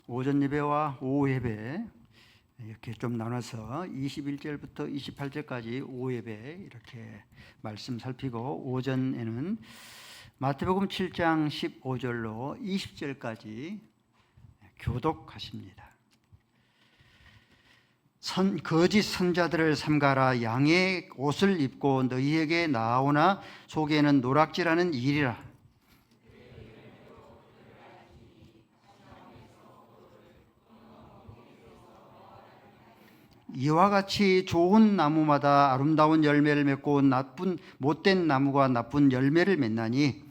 오전 예배와 오후 예배 이렇게 좀 나눠서 21절부터 28절까지 오후 예배 이렇게 말씀 살피고, 오전에는 마태복음 7장 15절로 20절까지 교독하십니다. 거짓 선자들을 삼가라. 양의 옷을 입고 너희에게 나오나 속에는 노략질하는 일이라. 이와 같이 좋은 나무마다 아름다운 열매를 맺고 못된 나무가 나쁜 열매를 맺나니,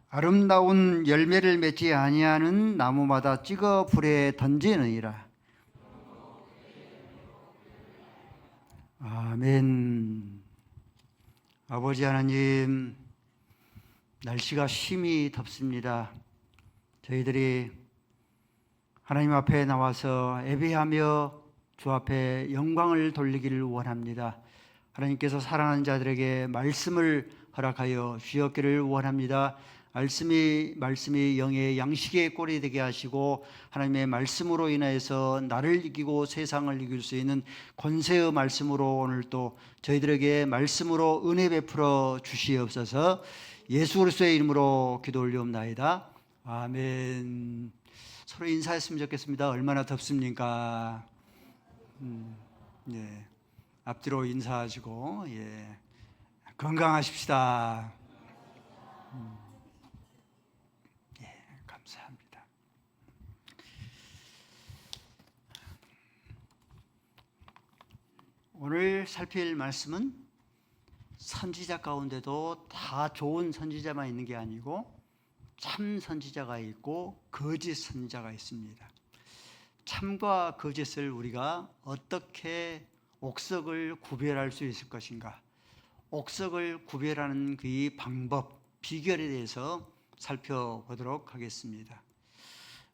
아름다운 열매를 맺지 아니하는 나무마다 찍어 불에 던지느니라. 아멘. 아버지 하나님, 날씨가 심히 덥습니다. 저희들이 하나님 앞에 나와서 예배하며 주 앞에 영광을 돌리기를 원합니다. 하나님께서 사랑하는 자들에게 말씀을 허락하여 주셨기를 원합니다. 말씀이 영의 양식의 꼴이 되게 하시고, 하나님의 말씀으로 인하여서 나를 이기고 세상을 이길 수 있는 권세의 말씀으로 오늘 또 저희들에게 말씀으로 은혜 베풀어 주시옵소서. 예수 그리스도의 이름으로 기도 올리옵나이다. 아멘. 서로 인사했으면 좋겠습니다. 얼마나 덥습니까? 예. 앞뒤로 인사하시고, 예. 건강하십시다. 예, 감사합니다. 오늘 살필 말씀은 선지자 가운데도 다 좋은 선지자만 있는 게 아니고 참 선지자가 있고 거짓 선지자가 있습니다. 참과 거짓을 우리가 어떻게 옥석을 구별할 수 있을 것인가, 옥석을 구별하는 그 방법, 비결에 대해서 살펴보도록 하겠습니다.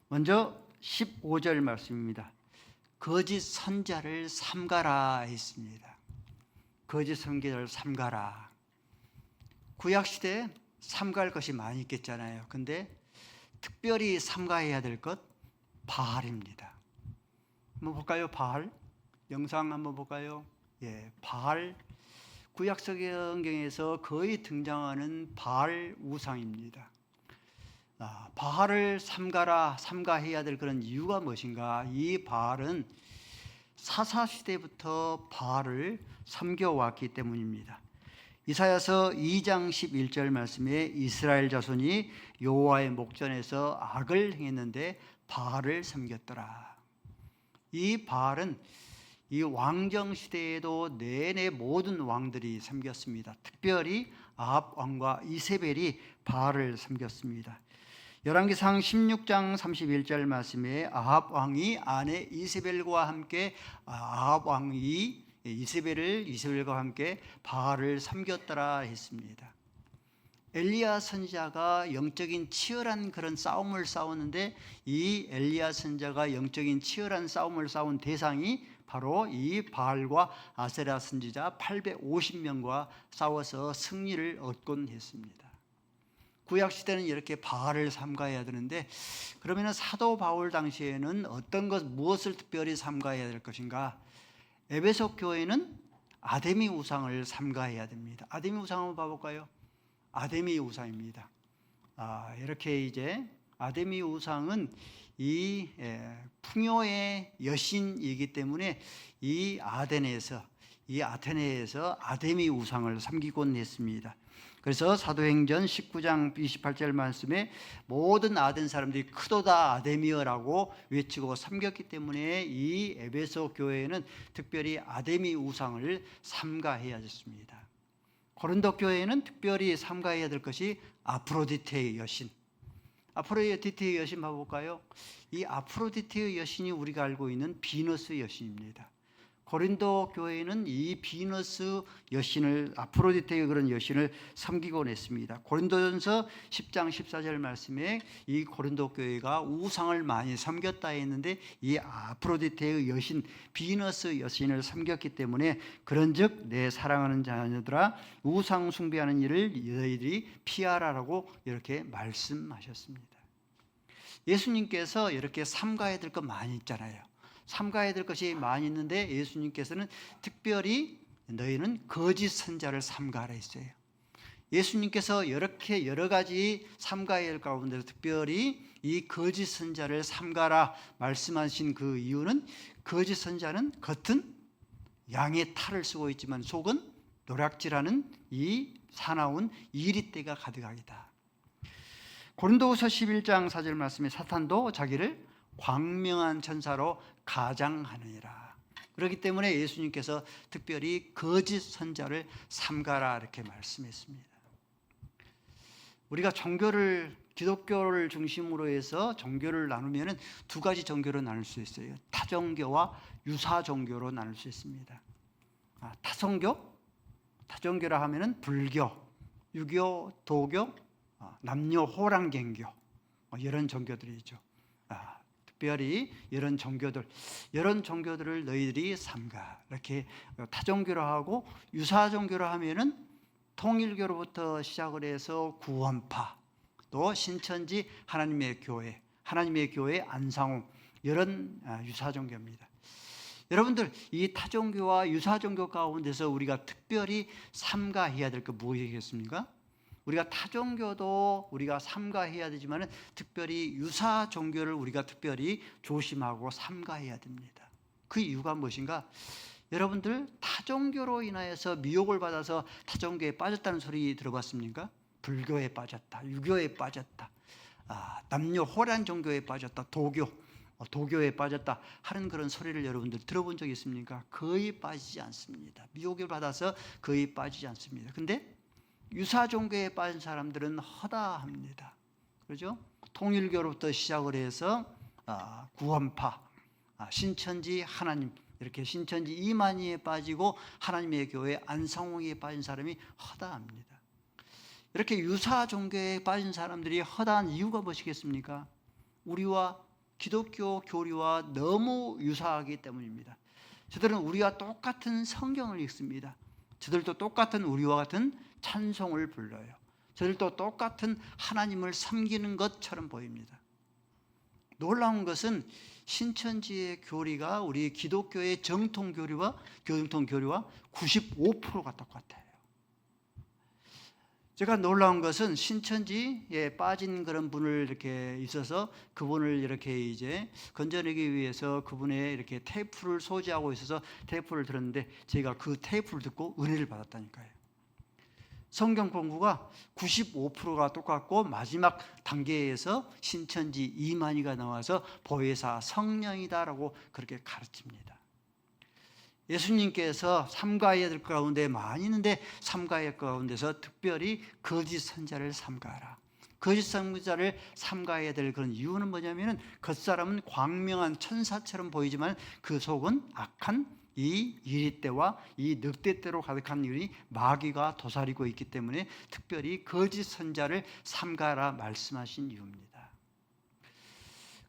먼저 15절 말씀입니다. 거짓 선자를 삼가라 했습니다. 거짓 선지자를 삼가라. 구약시대에 삼가할 것이 많이 있겠잖아요. 근데 특별히 삼가해야 될 것, 바알입니다. 한번 볼까요? 바알 영상 한번 볼까요? 예, 바알. 구약 성경에서 거의 등장하는 바알 우상입니다. 바알을 삼가해야 될 그런 이유가 무엇인가? 이 바알은 사사시대부터 바알을 섬겨왔기 때문입니다. 이사야서 2장 11절 말씀에 이스라엘 자손이 여호와의 목전에서 악을 행했는데 바알을 섬겼더라. 이 바알은 이 왕정 시대에도 내내 모든 왕들이 섬겼습니다. 특별히 아합 왕과 이세벨이 바알을 섬겼습니다. 열왕기상 16장 31절 말씀에 아합 왕이 아내 이세벨과 함께 이세벨과 함께 바알을 섬겼더라 했습니다. 엘리야 선지자가 영적인 치열한 그런 싸움을 싸웠는데, 이 엘리야 선지자가 영적인 치열한 싸움을 싸운 대상이 바로 이 바알과 아세라 선지자 850명과 싸워서 승리를 얻곤 했습니다. 구약 시대는 이렇게 바알을 삼가해야 되는데, 그러면 사도 바울 당시에는 무엇을 특별히 삼가해야 될 것인가? 에베소 교회는 아데미 우상을 삼가해야 됩니다. 아데미 우상 한번 봐볼까요? 아데미 우상입니다. 이렇게 이제 아데미 우상은 이 풍요의 여신이기 때문에 이 아테네에서 아데미 우상을 섬기곤 했습니다. 그래서 사도행전 19장 28절 말씀에 모든 아덴 사람들이 크도다 아데미어라고 외치고 섬겼기 때문에 이 에베소 교회는 특별히 아데미 우상을 삼가해야 했습니다. 고린도 교회는 특별히 삼가해야 될 것이 아프로디테의 여신. 아프로디테의 여신 봐볼까요? 이 아프로디테의 여신이 우리가 알고 있는 비너스 여신입니다. 고린도 교회는 이 비너스 여신을, 아프로디테의 그런 여신을 섬기곤 했습니다. 고린도전서 10장 14절 말씀에 이 고린도 교회가 우상을 많이 섬겼다 했는데 이 아프로디테의 여신 비너스 여신을 섬겼기 때문에 그런즉 내 사랑하는 자녀들아 우상 숭배하는 일을 너희들이 피하라라고 이렇게 말씀하셨습니다. 예수님께서 이렇게 삼가해야 될 것 많이 있잖아요. 삼가해야 될 것이 많이 있는데 예수님께서는 특별히 너희는 거짓 선자를 삼가하라 했어요. 예수님께서 이렇게 여러 가지 삼가해야 할 가운데 특별히 이 거짓 선자를 삼가라 말씀하신 그 이유는 거짓 선자는 겉은 양의 탈을 쓰고 있지만 속은 노략질하는 이 사나운 이리떼가 가득하기다. 고린도후서 11장 4절 말씀에 사탄도 자기를 광명한 천사로 가장하느니라. 그렇기 때문에 예수님께서 특별히 거짓 선자를 삼가라 이렇게 말씀했습니다. 우리가 종교를 기독교를 중심으로 해서 종교를 나누면은 두 가지 종교로 나눌 수 있어요. 타종교와 유사종교로 나눌 수 있습니다. 타종교라 하면은 불교, 유교, 도교, 남녀 호랑갱교 이런 종교들이 있죠. 특별히 이런 종교들을 너희들이 삼가 이렇게 타종교로 하고 유사종교로 하면은 통일교로부터 시작을 해서 구원파 또 신천지 하나님의 교회 안상홍 이런 유사종교입니다. 여러분들 이 타종교와 유사종교 가운데서 우리가 특별히 삼가해야 될 거 무엇이겠습니까? 우리가 타종교도 우리가 삼가해야 되지만 특별히 유사 종교를 우리가 특별히 조심하고 삼가해야 됩니다. 그 이유가 무엇인가? 여러분들 타종교로 인하여서 미혹을 받아서 타종교에 빠졌다는 소리 들어봤습니까? 불교에 빠졌다, 유교에 빠졌다, 남녀 호란 종교에 빠졌다, 도교에 빠졌다 하는 그런 소리를 여러분들 들어본 적 있습니까? 거의 빠지지 않습니다. 미혹을 받아서 거의 빠지지 않습니다. 근데 유사 종교에 빠진 사람들은 허다합니다. 그렇죠? 통일교로부터 시작을 해서 구원파, 신천지 하나님 이렇게 신천지 이만희에 빠지고 하나님의 교회 안상홍에 빠진 사람이 허다합니다. 이렇게 유사 종교에 빠진 사람들이 허다한 이유가 무엇이겠습니까? 우리와 기독교 교리와 너무 유사하기 때문입니다. 저들은 우리와 똑같은 성경을 읽습니다. 저들도 똑같은 우리와 같은 찬송을 불러요. 저들도 똑같은 하나님을 섬기는 것처럼 보입니다. 놀라운 것은 신천지의 교리가 우리 기독교의 정통 교리와 95%가 똑같아요. 제가 놀라운 것은 신천지에 빠진 그런 분을 이렇게 있어서 그분을 이렇게 이제 건져내기 위해서 그분의 이렇게 테이프를 소지하고 있어서 테이프를 들었는데 제가 그 테이프를 듣고 은혜를 받았다니까요. 성경 공부가 95%가 똑같고 마지막 단계에서 신천지 이만희가 나와서 보혜사 성령이다라고 그렇게 가르칩니다. 예수님께서 삼가해야 될 가운데 많이 있는데 삼가해야 할 가운데서 특별히 거짓 선자를 삼가하라. 거짓 선자를 삼가해야 될 그런 이유는 뭐냐면은 겉사람은 광명한 천사처럼 보이지만 그 속은 악한 이 이리떼와 이 늑대떼로 가득한 일이 마귀가 도사리고 있기 때문에 특별히 거짓 선자를 삼가하라 말씀하신 이유입니다.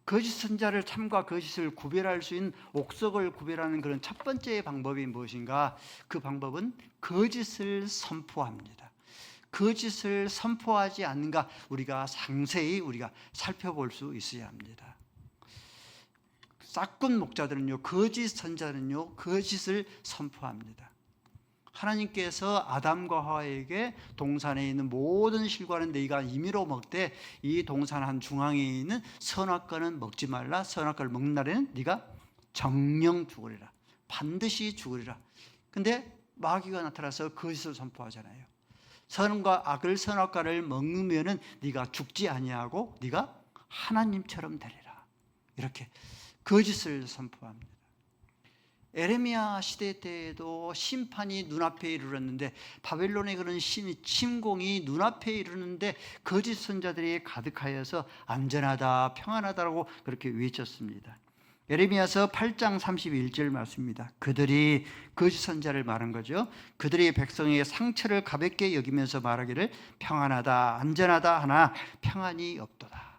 거짓 선자를 참과 거짓을 구별할 수 있는 옥석을 구별하는 그런 첫 번째 방법이 무엇인가? 그 방법은 거짓을 선포합니다. 거짓을 선포하지 않는가 우리가 상세히 살펴볼 수 있어야 합니다. 싹군 목자들은요, 거짓 선자는요, 거짓을 선포합니다. 하나님께서 아담과 하와에게 동산에 있는 모든 실과는 너희가 임의로 먹되 이 동산 한 중앙에 있는 선악과는 먹지 말라. 선악과를 먹는 날에는 네가 정령 죽으리라. 반드시 죽으리라. 근데 마귀가 나타나서 거짓을 선포하잖아요. 선과 악을 선악과를 먹으면은 네가 죽지 아니하고 네가 하나님처럼 되리라. 이렇게 거짓을 선포합니다. 에레미야 시대 때에도 심판이 눈앞에 이르렀는데 바벨론의 그런 침공이 눈앞에 이르는데 거짓 선자들이 가득하여서 안전하다 평안하다라고 그렇게 외쳤습니다. 예레미야서 8장 31절 말씀입니다. 그들이 거짓 선지자를 말한 거죠. 그들이 백성의 상처를 가볍게 여기면서 말하기를 평안하다 안전하다 하나 평안이 없도다.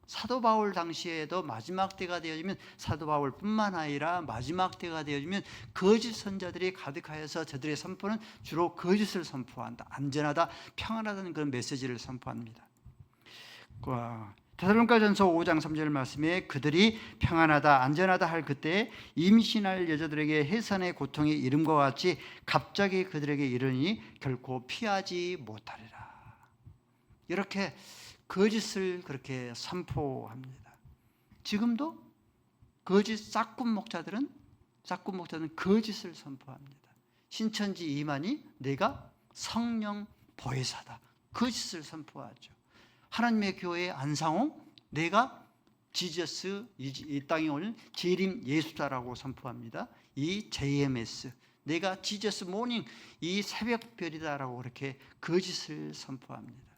사도 바울 당시에도 마지막 때가 되어지면 사도 바울뿐만 아니라 마지막 때가 되어지면 거짓 선지자들이 가득하여서 저들의 선포는 주로 거짓을 선포한다. 안전하다 평안하다는 그런 메시지를 선포합니다. 데살로니가전서 5장 3절 말씀에 그들이 평안하다 안전하다 할 그때 임신할 여자들에게 해산의 고통이 이름과 같이 갑자기 그들에게 이르니 결코 피하지 못하리라. 이렇게 거짓을 그렇게 선포합니다. 지금도 거짓 싹군 목자들은 거짓을 선포합니다. 신천지 이만희 내가 성령 보혜사다. 거짓을 선포하죠. 하나님의 교회 안상홍 내가 지저스 이 땅에 오는 재림 예수다라고 선포합니다. 이 JMS 내가 지저스 모닝 이 새벽별이다라고 그렇게 거짓을 선포합니다.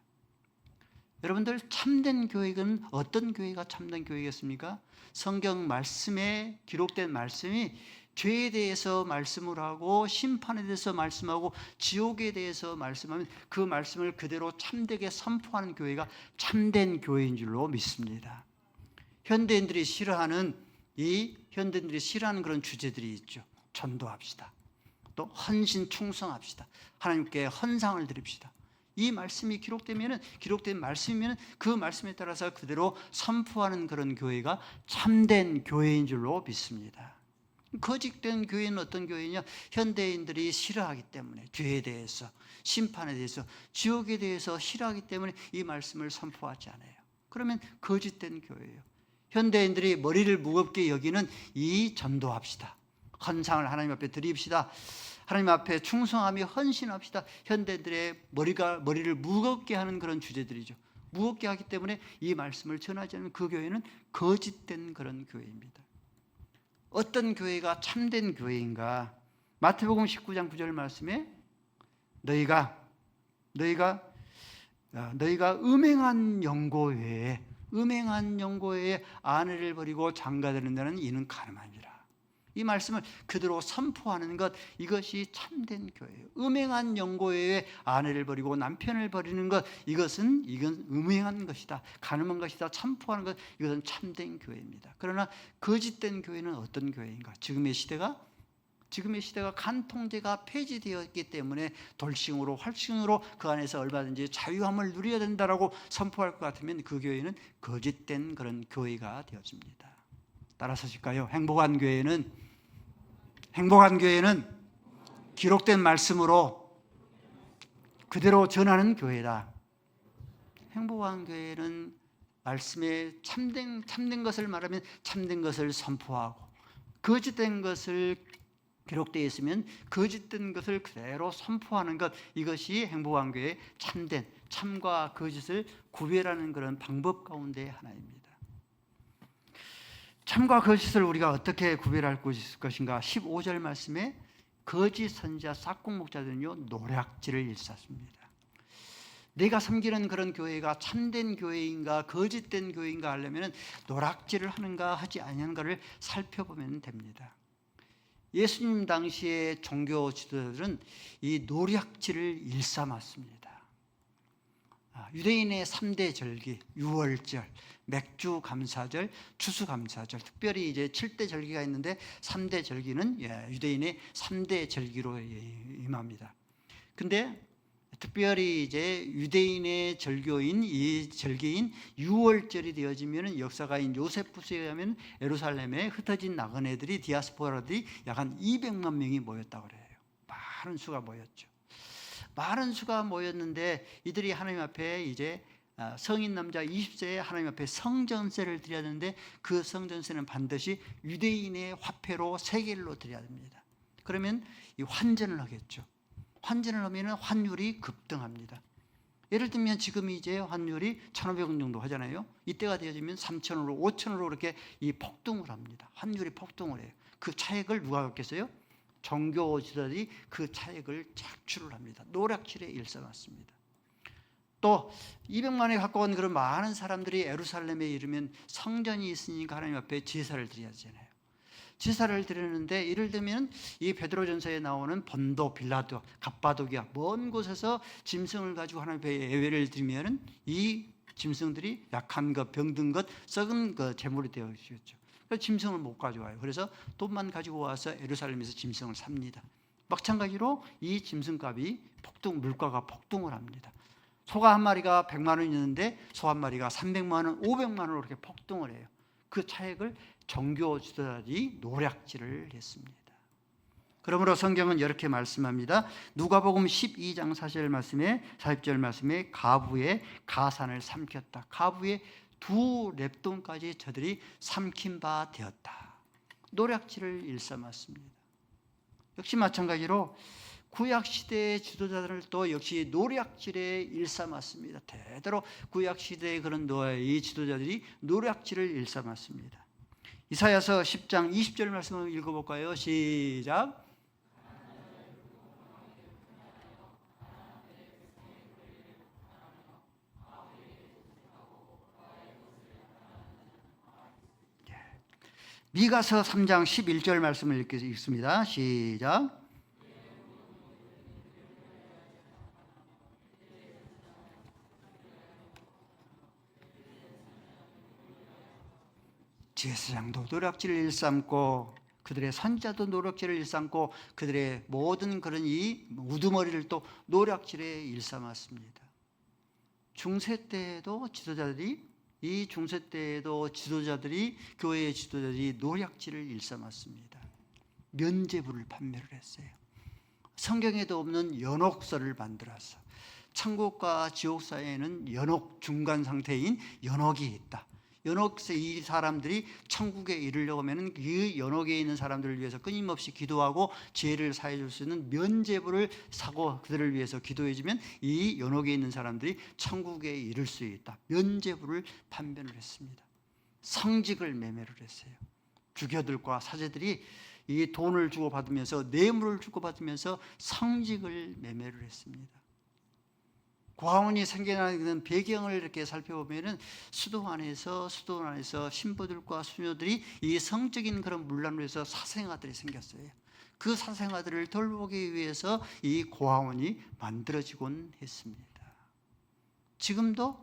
여러분들 참된 교회는 어떤 교회가 참된 교회겠습니까? 성경 말씀에 기록된 말씀이 죄에 대해서 말씀을 하고 심판에 대해서 말씀하고 지옥에 대해서 말씀하면 그 말씀을 그대로 참되게 선포하는 교회가 참된 교회인 줄로 믿습니다. 현대인들이 싫어하는 그런 주제들이 있죠. 전도합시다. 또 헌신 충성합시다. 하나님께 헌상을 드립시다. 이 말씀이 기록된 말씀이면 그 말씀에 따라서 그대로 선포하는 그런 교회가 참된 교회인 줄로 믿습니다. 거짓된 교회는 어떤 교회냐? 현대인들이 싫어하기 때문에 죄에 대해서 심판에 대해서 지옥에 대해서 싫어하기 때문에 이 말씀을 선포하지 않아요. 그러면 거짓된 교회예요. 현대인들이 머리를 무겁게 여기는 이 전도합시다. 헌상을 하나님 앞에 드립시다. 하나님 앞에 충성하며 헌신합시다. 현대인들의 머리를 무겁게 하는 그런 주제들이죠. 무겁게 하기 때문에 이 말씀을 전하지 않으면 그 교회는 거짓된 그런 교회입니다. 어떤 교회가 참된 교회인가? 마태복음 19장 9절 말씀에 너희가 음행한 연고 외에 아내를 버리고 장가드는 자는 이는 가늠하니라. 이 말씀을 그대로 선포하는 것, 이것이 참된 교회예요. 음행한 연고 외에 아내를 버리고 남편을 버리는 것, 이건 음행한 것이다, 가늠한 것이다, 선포하는 것, 이것은 참된 교회입니다. 그러나 거짓된 교회는 어떤 교회인가? 지금의 시대가 간통제가 폐지되었기 때문에 돌싱으로 활싱으로 그 안에서 얼마든지 자유함을 누려야 된다라고 선포할 것 같으면 그 교회는 거짓된 그런 교회가 되어집니다. 따라서실까요? 행복한 교회는 기록된 말씀으로 그대로 전하는 교회다. 행복한 교회는 말씀에 참된 것을 말하면 참된 것을 선포하고, 거짓된 것을 기록되어 있으면 거짓된 것을 그대로 선포하는 것, 이것이 행복한 교회의 참과 거짓을 구별하는 그런 방법 가운데 하나입니다. 참과 거짓을 우리가 어떻게 구별할 것인가? 15절 말씀에 거짓 선지자 싹군 목자들은요 노략질을 일삼습니다. 내가 섬기는 그런 교회가 참된 교회인가 거짓된 교회인가 하려면 노략질을 하는가 하지 아니하는가를 살펴보면 됩니다. 예수님 당시의 종교 지도자들은 이 노략질을 일삼았습니다. 유대인의 3대 절기, 유월절, 맥주 감사절, 추수 감사절, 특별히 이제 7대 절기가 있는데 3대 절기는 유대인의 3대 절기로 임합니다. 근데 특별히 이제 유대인의 절교인 이 절기인 유월절이 되어지면 역사가인 요세푸스에 의하면 예루살렘에 흩어진 나그네들이 디아스포라들이 약 한 200만 명이 모였다고 그래요. 많은 수가 모였죠. 많은 수가 모였는데 이들이 하나님 앞에 이제 성인 남자 20세에 하나님 앞에 성전세를 드려야 되는데 그 성전세는 반드시 유대인의 화폐로 세겔로 드려야 됩니다. 그러면 이 환전을 하겠죠. 환전을 하면 환율이 급등합니다. 예를 들면 지금 이제 환율이 1,500원 정도 하잖아요. 이때가 되어지면 3,000원으로 5,000원으로 이렇게 이 폭등을 합니다. 환율이 폭등을 해요. 그 차액을 누가 갖겠어요? 종교 지도자들이 그 차액을 착취를 합니다. 노략질에 일삼았습니다. 또 200만에 가까운 그런 많은 사람들이 예루살렘에 이르면 성전이 있으니까 하나님 앞에 제사를 드려야 하잖아요. 제사를 드리는데 예를 들면 이 베드로전서에 나오는 본도, 빌라도, 갑바도기아 먼 곳에서 짐승을 가지고 하나님 앞에 예배를 드리면은 이 짐승들이 약한 것, 병든 것, 썩은 것 제물이 되어 있겠죠. 그래서 짐승을 못 가져와요. 그래서 돈만 가지고 와서 예루살렘에서 짐승을 삽니다. 마찬가지로 이 짐승값이 물가가 폭등을 합니다. 소가 한 마리가 100만 원이었는데 소 한 마리가 300만 원, 500만 원으로 이렇게 폭등을 해요. 그 차액을 종교 지도자들이 노략질을 했습니다. 그러므로 성경은 이렇게 말씀합니다. 누가복음 12장 40절 말씀에 가부의 가산을 삼켰다. 가부의 2렙돈까지 저들이 삼킨 바 되었다. 노략질을 일삼았습니다. 역시 마찬가지로 구약시대의 지도자들을 또 역시 노략질에 일삼았습니다. 대대로 구약시대의 그런 이 지도자들이 노략질을 일삼았습니다. 이사야서 10장 20절 말씀을 읽어볼까요? 시작. 미가서 3장 11절 말씀을 읽습니다. 시작. 제사장도 노략질을 일삼고 그들의 선자도 노략질을 일삼고 그들의 모든 그런 이 우두머리를 또 노략질에 일삼았습니다. 중세 때에도 교회의 지도자들이 노략질을 일삼았습니다. 면죄부를 판매를 했어요. 성경에도 없는 연옥설을 만들어서 천국과 지옥 사이에는 연옥 중간 상태인 연옥이 있다. 연옥에 이 사람들이 천국에 이르려고 하면 그 연옥에 있는 사람들을 위해서 끊임없이 기도하고 죄를 사해 줄 수 있는 면죄부를 사고 그들을 위해서 기도해 주면 이 연옥에 있는 사람들이 천국에 이를 수 있다. 면죄부를 판매를 했습니다. 성직을 매매를 했어요. 주교들과 사제들이 이 돈을 주고받으면서 뇌물을 주고받으면서 성직을 매매를 했습니다. 고아원이 생겨나는 배경을 이렇게 살펴보면은 수도 안에서 신부들과 수녀들이 이 성적인 그런 문란으로 해서 사생아들이 생겼어요. 그 사생아들을 돌보기 위해서 이 고아원이 만들어지곤 했습니다. 지금도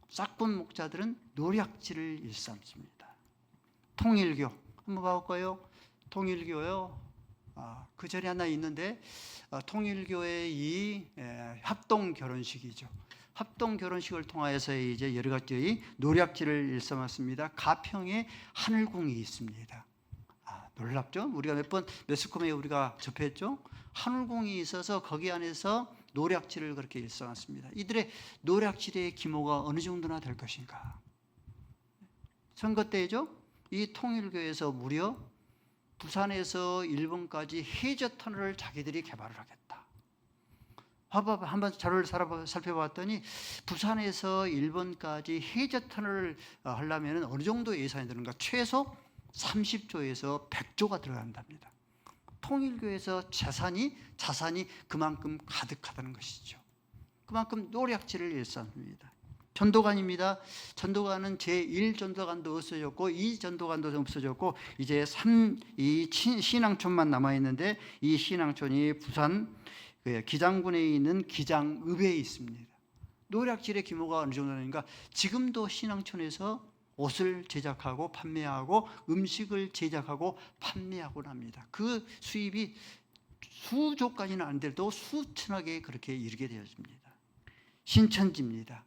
싹본 목자들은 노략질을 일삼습니다. 통일교 한번 봐볼까요? 통일교요. 그 전에 하나 있는데 통일교의 이 합동 결혼식이죠. 합동 결혼식을 통하여서 이제 여러 가지 노략질을 일삼았습니다. 가평에 하늘궁이 있습니다. 놀랍죠? 우리가 매스컴에 우리가 접했죠. 하늘궁이 있어서 거기 안에서 노략질을 그렇게 일삼았습니다. 이들의 노략질의 규모가 어느 정도나 될 것인가? 선거 때죠. 이 통일교에서 무려 부산에서 일본까지 해저 터널을 자기들이 개발을 하겠다. 한번 자료를 살펴봤더니 부산에서 일본까지 해저 터널을 하려면 어느 정도 예산이 드는가? 최소 30조에서 100조가 들어간답니다. 통일교에서 자산이 그만큼 가득하다는 것이죠. 그만큼 노략질을 일삼습니다. 전도관입니다. 전도관은 제1전도관도 없어졌고 2전도관도 없어졌고 이제 이 신앙촌만 남아있는데 이 신앙촌이 부산 기장군에 있는 기장읍에 있습니다. 노략질의 규모가 어느 정도인가? 지금도 신앙촌에서 옷을 제작하고 판매하고 음식을 제작하고 판매하곤 합니다. 그 수입이 수조까지는 안 돼도 수천억에 그렇게 이르게 되었습니다. 신천지입니다.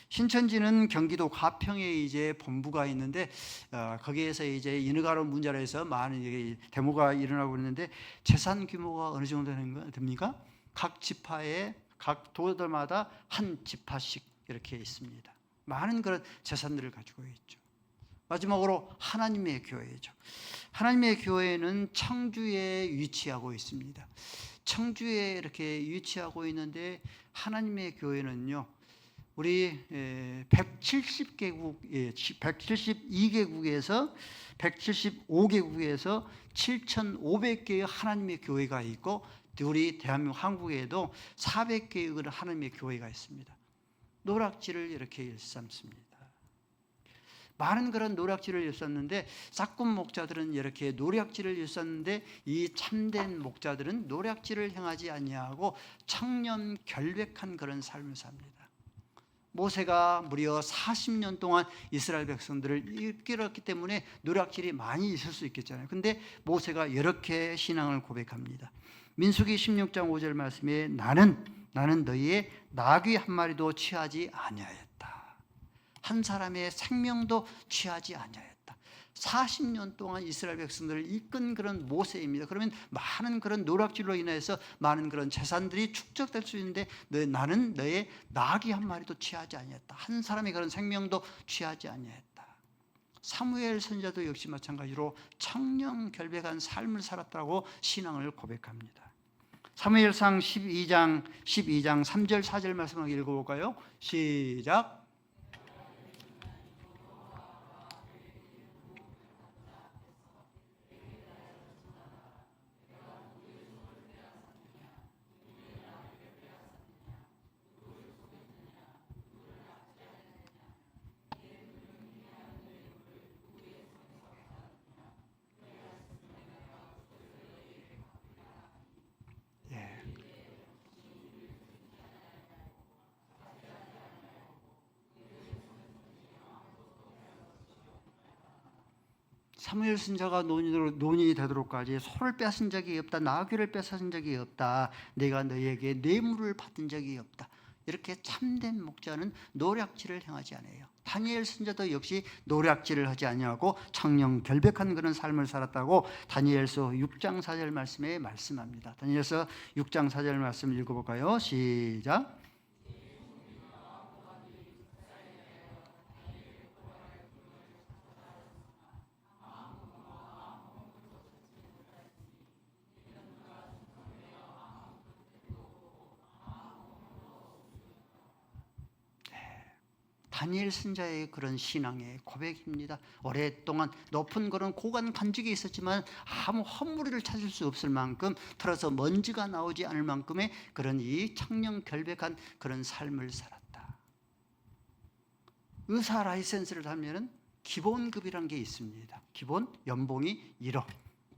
신천지는 경기도 가평에 이제 본부가 있는데 거기에서 이제 인허가로 문제로 해서 많은 데모가 일어나고 있는데 재산 규모가 어느 정도 됩니까? 각 지파에 각 도들마다 한 지파씩 이렇게 있습니다. 많은 그런 재산들을 가지고 있죠. 마지막으로 하나님의 교회죠. 하나님의 교회는 청주에 위치하고 있습니다. 청주에 이렇게 위치하고 있는데 하나님의 교회는요. 우리 172개국에서 7,500개의 하나님의 교회가 있고 우리 대한민국 한국에도 400개의 하나님의 교회가 있습니다. 노략질을 이렇게 일삼습니다. 많은 그런 노략질을 일삼는데 싹군 목자들은 이렇게 노략질을 일삼는데 이 참된 목자들은 노략질을 행하지 아니하고 청렴 결백한 그런 삶을 삽니다. 모세가 무려 40년 동안 이스라엘 백성들을 이끌었기 때문에 노략질이 많이 있을 수 있겠잖아요. 근데 모세가 이렇게 신앙을 고백합니다. 민수기 16장 5절 말씀에 나는 너희의 나귀 한 마리도 취하지 아니하였다. 한 사람의 생명도 취하지 아니하였다. 40년 동안 이스라엘 백성들을 이끈 그런 모세입니다. 그러면 많은 그런 노략질로 인해서 많은 그런 재산들이 축적될 수 있는데 나는 너의 나귀 한 마리도 취하지 아니했다. 한 사람의 그런 생명도 취하지 아니했다. 사무엘 선지자도 역시 마찬가지로 청렴 결백한 삶을 살았다고 신앙을 고백합니다. 사무엘상 12장 3절 4절 말씀을 읽어볼까요? 시작. 사무엘 선지자가 논인이 되도록까지 소를 뺏은 적이 없다. 나귀를 뺏은 적이 없다. 내가 너희에게 뇌물을 받은 적이 없다. 이렇게 참된 목자는 노략질을 행하지 않아요. 다니엘 선지자도 역시 노략질을 하지 아니하고 청렴 결백한 그런 삶을 살았다고 다니엘서 6장 4절 말씀에 말씀합니다. 다니엘서 6장 4절 말씀 읽어볼까요? 시작. 다니엘 선지자의 그런 신앙의 고백입니다. 오랫동안 높은 그런 고관 관직이 있었지만 아무 헛무리를 찾을 수 없을 만큼 털어서 먼지가 나오지 않을 만큼의 그런 이 청렴 결백한 그런 삶을 살았다. 의사 라이센스를 하면은 기본급이란 게 있습니다. 기본 연봉이 1억,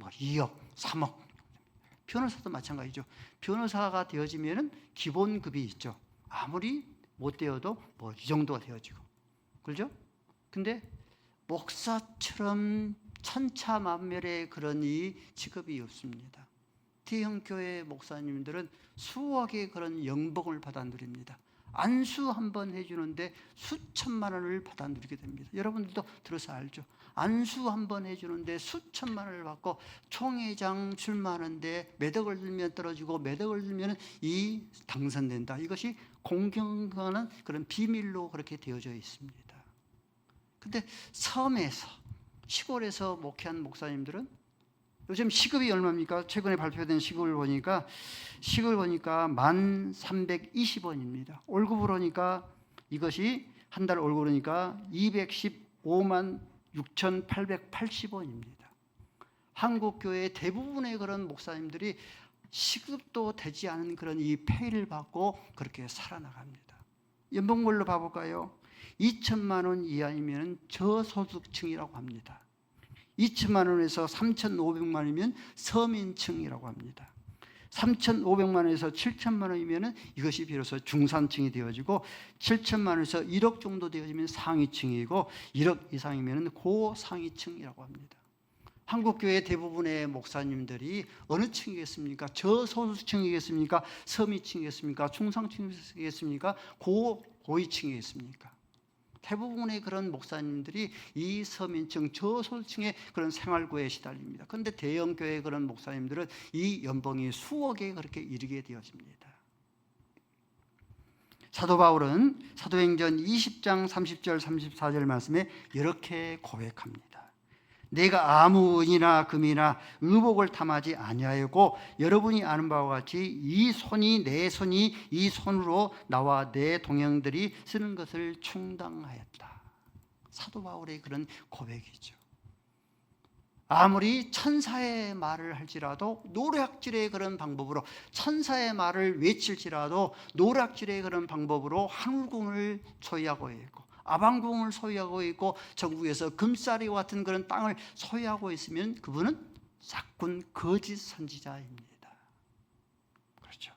2억, 3억. 변호사도 마찬가지죠. 변호사가 되어지면은 기본급이 있죠. 아무리 못 되어도 이 정도가 되어지고, 그렇죠? 근데 목사처럼 천차만별의 그런 이 직업이 없습니다. 대형 교회 목사님들은 수억의 그런 연봉을 받아 누립니다. 안수 한번 해주는데 수천만 원을 받아 누리게 됩니다. 여러분들도 들어서 알죠? 안수 한번 해주는데 수천만 원을 받고 총회장 출마하는데 매덕을 들면 떨어지고 매덕을 들면 이 당선된다. 이것이 공경하는 그런 비밀로 그렇게 되어져 있습니다. 근데 섬에서 시골에서 목회한 목사님들은 요즘 시급이 얼마입니까? 최근에 발표된 시급을 보니까 1320원입니다. 월급으로 하니까 이것이 한 달 월급으로니까 215만 6,880원입니다. 한국 교회 대부분의 그런 목사님들이 시급도 되지 않은 그런 이 페이를 받고 그렇게 살아나갑니다. 연봉별로 봐볼까요? 2천만 원 이하이면 저소득층이라고 합니다. 2천만 원에서 3,500만 원이면 서민층이라고 합니다. 3,500만 원에서 7천만 원이면 이것이 비로소 중산층이 되어지고 7천만 원에서 1억 정도 되어지면 상위층이고 1억 이상이면 고상위층이라고 합니다. 한국교회 대부분의 목사님들이 어느 층이겠습니까? 저소득층이겠습니까? 서민층이겠습니까? 중상층이겠습니까? 고위층이겠습니까? 대부분의 그런 목사님들이 이 서민층, 저소득층의 그런 생활고에 시달립니다. 그런데 대형교회 그런 목사님들은 이 연봉이 수억에 그렇게 이르게 되어집니다. 사도 바울은 사도행전 20장 30절 34절 말씀에 이렇게 고백합니다. 내가 아무 은이나 금이나 의복을 탐하지 아니하였고 여러분이 아는 바와 같이 이 손이 내 손이 이 손으로 나와 내 동형들이 쓰는 것을 충당하였다. 사도 바울의 그런 고백이죠. 아무리 천사의 말을 할지라도 노략질의 그런 방법으로, 천사의 말을 외칠지라도 노략질의 그런 방법으로 한울궁을 소유하고 있고 아방궁을 소유하고 있고 전국에서 금싸리와 같은 그런 땅을 소유하고 있으면 그분은 싹군 거짓 선지자입니다. 그렇죠.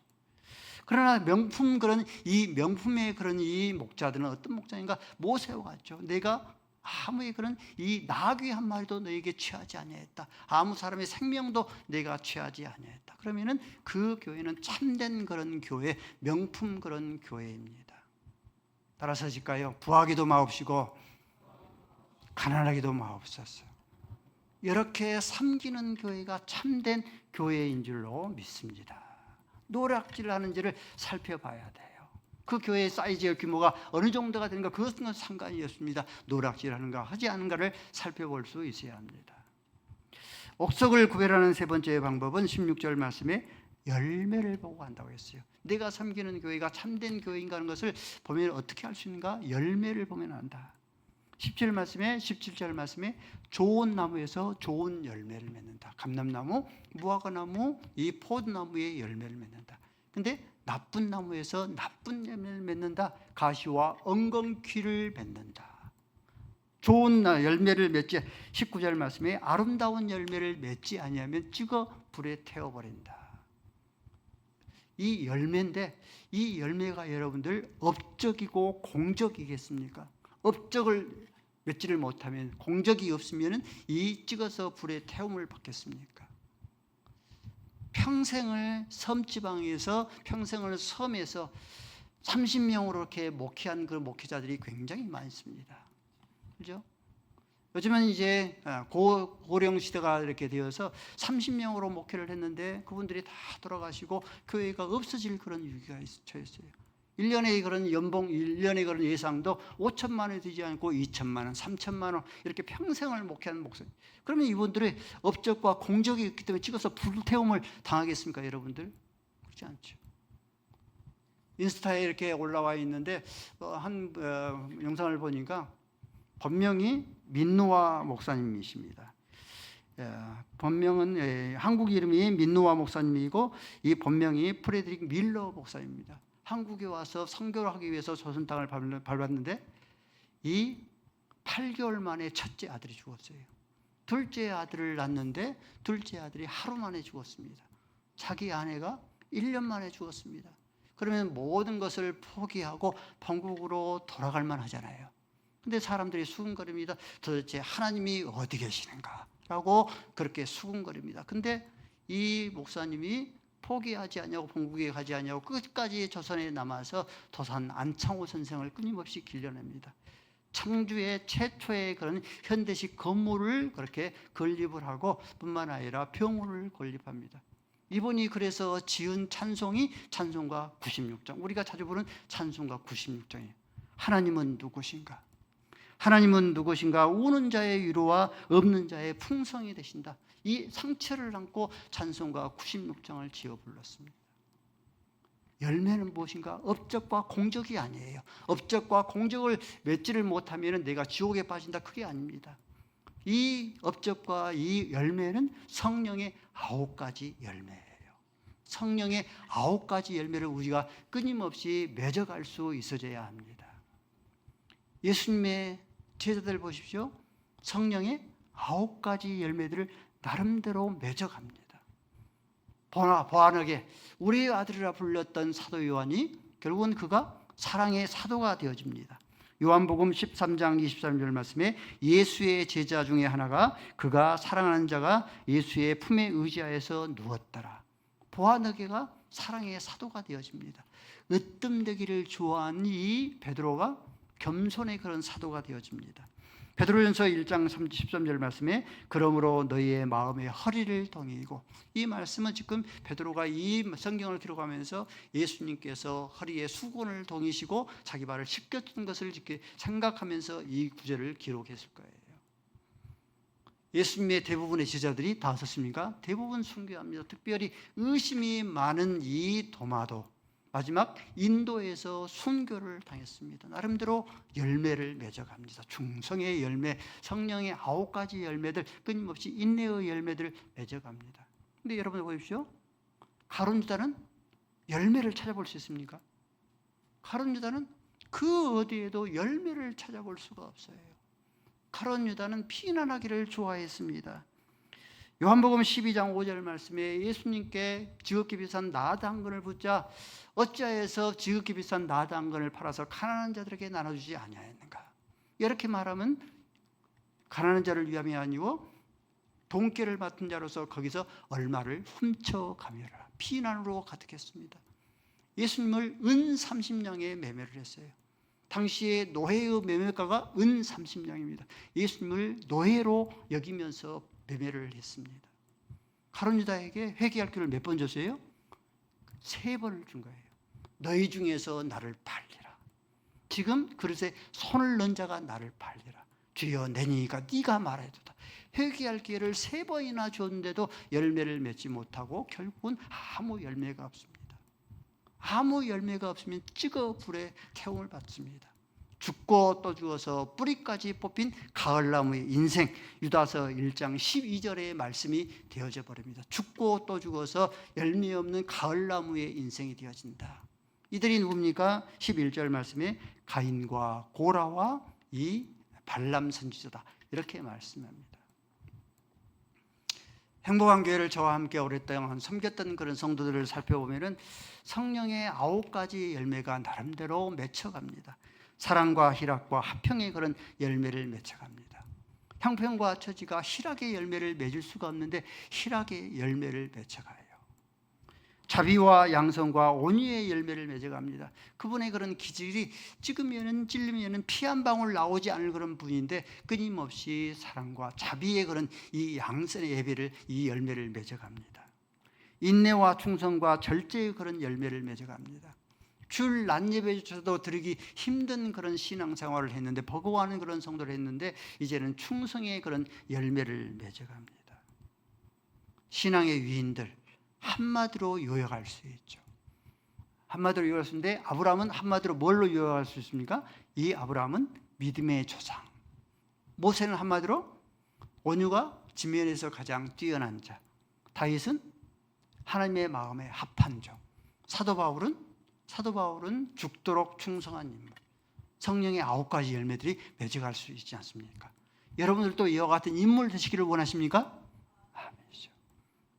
그러나 명품 그런 이 명품의 그런 이 목자들은 어떤 목자인가? 모세와 같죠. 내가 아무의 그런 이 나귀 한 마리도 너에게 취하지 아니했다. 아무 사람의 생명도 내가 취하지 아니했다. 그러면은 그 교회는 참된 그런 교회, 명품 그런 교회입니다. 따라서 하실까요? 부하기도 마옵시고 가난하기도 마옵소서. 이렇게 섬기는 교회가 참된 교회인 줄로 믿습니다. 노략질하는지를 살펴봐야 돼요. 그 교회의 사이즈의 규모가 어느 정도가 되는가, 그것은 상관이 없습니다. 노략질하는가 하지 않은가를 살펴볼 수 있어야 합니다. 옥석을 구별하는 세 번째 방법은 16절 말씀에 열매를 보고 한다고 했어요. 내가 섬기는 교회가 참된 교회인가 하는 것을 보면 어떻게 할 수 있는가? 열매를 보면 안다. 17절 말씀에 좋은 나무에서 좋은 열매를 맺는다. 감람나무, 무화과나무, 이 포도나무의 열매를 맺는다. 근데 나쁜 나무에서 나쁜 열매를 맺는다. 가시와 엉겅퀴를 맺는다. 좋은 열매를 맺지, 19절 말씀에 아름다운 열매를 맺지 아니하면 찍어 불에 태워버린다. 이 열매인데 이 열매가 여러분들 업적이고 공적이겠습니까? 업적을 맺지를 못하면, 공적이 없으면 이 찍어서 불에 태움을 받겠습니까? 평생을 섬지방에서, 평생을 섬에서 30명으로 이렇게 목회한 그 목회자들이 굉장히 많습니다. 그죠? 요즘은 이제 고령 시대가 이렇게 되어서 30명으로 목회를 했는데 그분들이 다 돌아가시고 교회가 없어질 그런 위기가 처했어요. 1년에 그런 연봉, 1년에 그런 예상도 5천만 원이 되지 않고 2천만 원, 3천만 원 이렇게 평생을 목회하는 목사님. 그러면 이분들의 업적과 공적이 있기 때문에 찍어서 불태움을 당하겠습니까, 여러분들? 그렇지 않죠. 인스타에 이렇게 올라와 있는데 한 영상을 보니까 본명이 민노아 목사님이십니다. 본명은 한국 이름이 민노아 목사님이고 이 본명이 프레드릭 밀러 목사입니다. 한국에 와서 선교를 하기 위해서 조선 땅을 밟았는데 이 8개월 만에 첫째 아들이 죽었어요. 둘째 아들을 낳았는데 둘째 아들이 하루 만에 죽었습니다. 자기 아내가 1년 만에 죽었습니다. 그러면 모든 것을 포기하고 본국으로 돌아갈 만하잖아요. 근데 사람들이 수군거립니다. 도대체 하나님이 어디 계시는가? 라고 그렇게 수군거립니다. 근데 이 목사님이 포기하지 않냐고, 본국에 가지 않냐고 끝까지 조선에 남아서 도산 안창호 선생을 끊임없이 길러냅니다. 청주의 최초의 그런 현대식 건물을 그렇게 건립을 하고 뿐만 아니라 병원을 건립합니다. 이분이 그래서 지은 찬송이 찬송가 96장, 우리가 자주 부르는 찬송가 96장이에요. 하나님은 누구신가? 하나님은 누구신가? 우는 자의 위로와 없는 자의 풍성이 되신다. 이 상처를 안고 찬송가 96장을 지어 불렀습니다. 열매는 무엇인가? 업적과 공적이 아니에요. 업적과 공적을 맺지를 못하면 내가 지옥에 빠진다, 그게 아닙니다. 이 업적과 이 열매는 성령의 9가지 열매예요. 성령의 9가지 열매를 우리가 끊임없이 맺어갈 수 있어야 합니다. 예수님의 제자들 보십시오. 성령의 9가지 열매들을 나름대로 맺어갑니다. 보아하게 우리의 아들이라 불렸던 사도 요한이 결국은 그가 사랑의 사도가 되어집니다. 요한복음 13장 23절 말씀에 예수의 제자 중에 하나가 그가 사랑하는 자가 예수의 품에 의지하여서 누웠더라. 보아하게가 사랑의 사도가 되어집니다. 으뜸되기를 좋아하는 이 베드로가 겸손의 그런 사도가 되어집니다. 베드로전서 1장 13절 말씀에 그러므로 너희의 마음의 허리를 동이고, 이 말씀은 지금 베드로가 이 성경을 기록하면서 예수님께서 허리에 수건을 동이시고 자기 발을 씻겼던 것을 이렇게 생각하면서 이 구절을 기록했을 거예요. 예수님의 대부분의 제자들이 다 어떻습니까? 대부분 순교합니다. 특별히 의심이 많은 이 도마도, 마지막 인도에서 순교를 당했습니다. 나름대로 열매를 맺어갑니다. 충성의 열매, 성령의 9가지 열매들, 끊임없이 인내의 열매들을 맺어갑니다. 근데 여러분 보십시오. 가룟 유다는 열매를 찾아볼 수 있습니까? 가룟 유다는 그 어디에도 열매를 찾아볼 수가 없어요. 가룟 유다는 피난하기를 좋아했습니다. 요한복음 12장 5절 말씀에 예수님께 지극히 비싼 나드 한 근을 붙자 어찌하여서 지극히 비싼 나드 한 근을 팔아서 가난한 자들에게 나눠주지 아니하였는가? 이렇게 말하면 가난한 자를 위함이 아니고 돈깨를 맡은 자로서 거기서 얼마를 훔쳐가며라. 피난으로 가득했습니다. 예수님을 은 30냥에 매매를 했어요. 당시에 노예의 매매가가 은 30냥입니다. 예수님을 노예로 여기면서 매매를 했습니다. 가룟 유다에게 회개할 기회를 몇 번 줬어요? 3번을 준 거예요. 너희 중에서 나를 팔리라. 지금 그릇에 손을 넣은 자가 나를 팔리라. 주여 내니가 네가 말해도다. 회개할 기회를 3번이나 줬는데도 열매를 맺지 못하고 결국은 아무 열매가 없습니다. 아무 열매가 없으면 찌거 불에 태움을 받습니다. 죽고 또 죽어서 뿌리까지 뽑힌 가을나무의 인생, 유다서 1장 12절의 말씀이 되어져 버립니다. 죽고 또 죽어서 열매 없는 가을나무의 인생이 되어진다. 이들이 누굽니까? 11절 말씀에 가인과 고라와 이 발람 선지자다, 이렇게 말씀합니다. 행복한 교회를 저와 함께 오랫동안 섬겼던 그런 성도들을 살펴보면 성령의 9가지 열매가 나름대로 맺혀갑니다. 사랑과 희락과 화평의 그런 열매를 맺어갑니다. 형편과 처지가 희락의 열매를 맺을 수가 없는데 희락의 열매를 맺어가요. 자비와 양성과 온유의 열매를 맺어갑니다. 그분의 그런 기질이 찍으면은 찔리면은 피 한 방울 나오지 않을 그런 분인데 끊임없이 사랑과 자비의 그런 이 양선의 예배를, 이 열매를 맺어갑니다. 인내와 충성과 절제의 그런 열매를 맺어갑니다. 줄 낮 예배조차도 드리기 힘든 그런 신앙생활을 했는데, 버거워하는 그런 성도를 했는데 이제는 충성의 그런 열매를 맺어갑니다. 신앙의 위인들 한마디로 요약할 수 있죠. 한마디로 요약할 수 있는데 아브라함은 한마디로 뭘로 요약할 수 있습니까? 이 아브라함은 믿음의 조상. 모세는 한마디로 온유가 지면에서 가장 뛰어난 자. 다윗은 하나님의 마음에 합한 종. 사도 바울은 죽도록 충성한 인물. 성령의 9가지 열매들이 맺어갈 수 있지 않습니까? 여러분들도 이와 같은 인물 되시기를 원하십니까? 아멘이죠.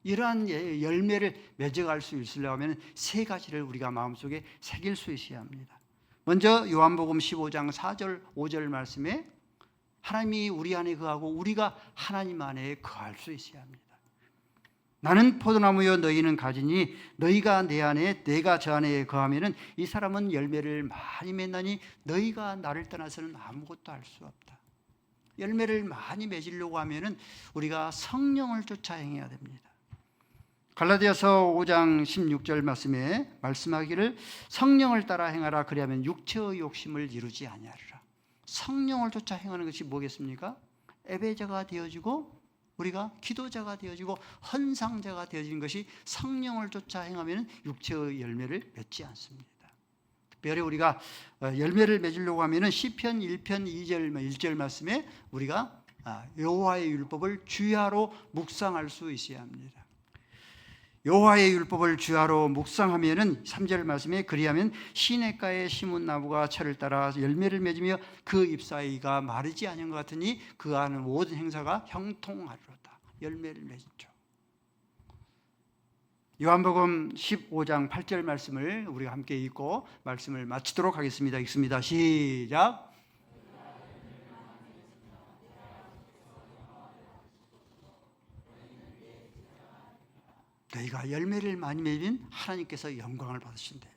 이러한 열매를 맺어갈 수 있으려면 3가지를 우리가 마음속에 새길 수 있어야 합니다. 먼저 요한복음 15장 4절 5절 말씀에 하나님이 우리 안에 거하고 우리가 하나님 안에 거할 수 있어야 합니다. 나는 포도나무여 너희는 가지니 너희가 내 안에 내가 저 안에 거하면은 이 사람은 열매를 많이 맺나니 너희가 나를 떠나서는 아무것도 할 수 없다. 열매를 많이 맺으려고 하면은 우리가 성령을 쫓아 행해야 됩니다. 갈라디아서 5장 16절 말씀에 말씀하기를 성령을 따라 행하라 그리하면 육체의 욕심을 이루지 아니하리라. 성령을 쫓아 행하는 것이 뭐겠습니까? 예배자가 되어지고 우리가 기도자가 되어지고 헌상자가 되어지는 것이 성령을 쫓아 행하면 육체의 열매를 맺지 않습니다. 특별히 우리가 열매를 맺으려고 하면 시편 1편 1절 말씀에 우리가 여호와의 율법을 주야로 묵상할 수 있어야 합니다. 여호와의 율법을 주야로 묵상하면은 3절 말씀에 그리하면 시냇가에 심은 나무가 철을 따라 열매를 맺으며 그 잎사귀가 마르지 않은 것 같으니 그 안은 모든 행사가 형통하리로다. 열매를 맺죠. 요한복음 15장 8절 말씀을 우리가 함께 읽고 말씀을 마치도록 하겠습니다. 읽습니다. 시작. 너희가 열매를 많이 맺으면 하나님께서 영광을 받으신대요.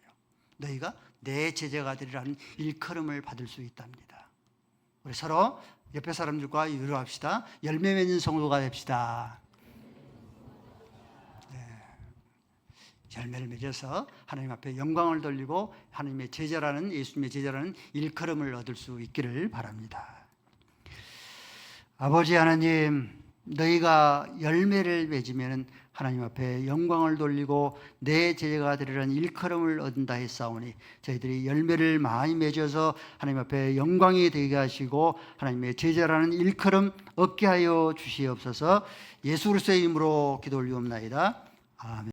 너희가 내 제자가 되리라는 일컬음을 받을 수 있답니다. 우리 서로 옆에 사람들과 위로합시다. 열매 맺는 성도가 됩시다. 네. 열매를 맺어서 하나님 앞에 영광을 돌리고 하나님의 제자라는, 예수님의 제자라는 일컬음을 얻을 수 있기를 바랍니다. 아버지 하나님, 너희가 열매를 맺으면 하나님 앞에 영광을 돌리고 내 제자가 되리라는 일컬음을 얻는다 했사오니 저희들이 열매를 많이 맺어서 하나님 앞에 영광이 되게 하시고 하나님의 제자라는 일컬음 얻게 하여 주시옵소서. 예수 그리스도의 이름으로 기도 올리옵나이다. 아멘.